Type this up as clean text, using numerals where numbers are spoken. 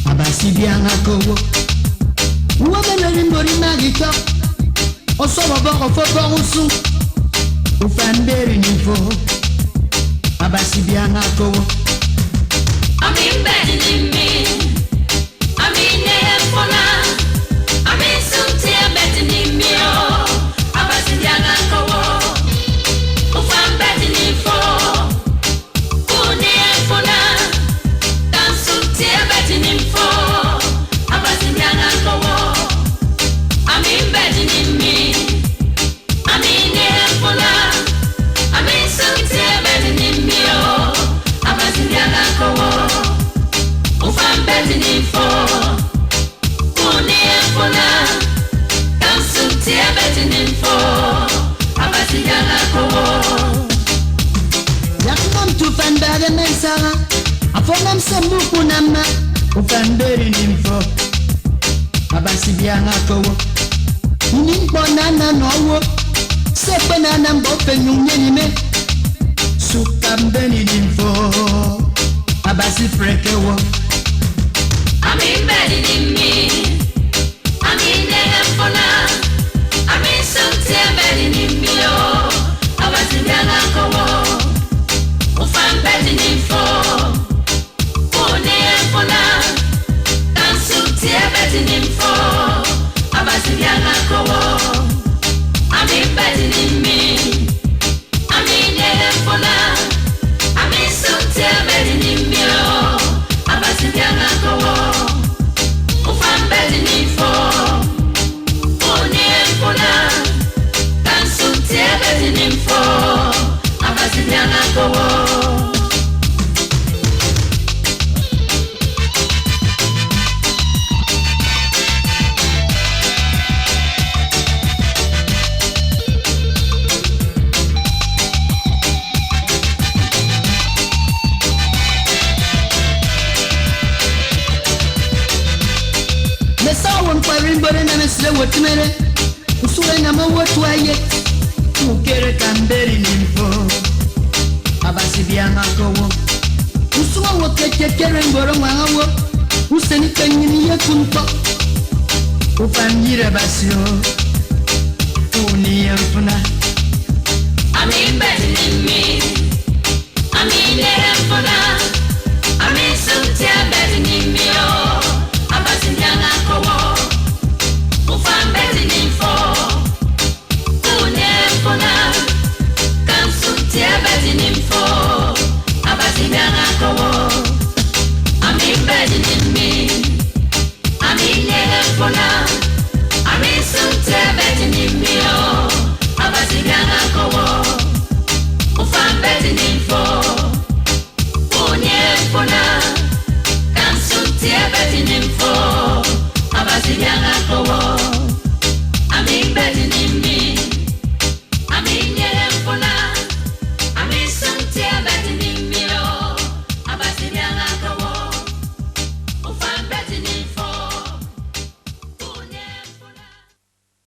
Abasi bianga kowo Uwabena rimbori magika Osoba boko fobo usu Ufanderi nifo Abasi bianga kowo Mbet in me Nehefona Sunti Mbet in me Abasi bianga kowo Ufambet nifo Fandare mensara Afonam sembuku nama Ufanderi nimfo Abasi bianga kowo Nimpo nana nowo Sepe nana mbope nyunye nime Sukambeni nimfo Abasi freke wo Mbet in me Nehefona Sunti Mbet in me Abasi bianga kowo Mbet in fo, Nehefona, Sunti Mbet in fo, Abasi bianga kowo. Mbet in me, Nehefona, Sunti Mbet in me, Abasi bianga kowo. Mbet in fo, Nehefona, Sunti Mbet in fo, Abasi bianga kowo. Rimbore na mesle wotimere Usure na mawotu aye Ukere kamberi nimfo Abasi bianga kowo Usuma wote kekere mboro mwangawo Useni kanyini ye kunto Ufangire basyo Uni yemfuna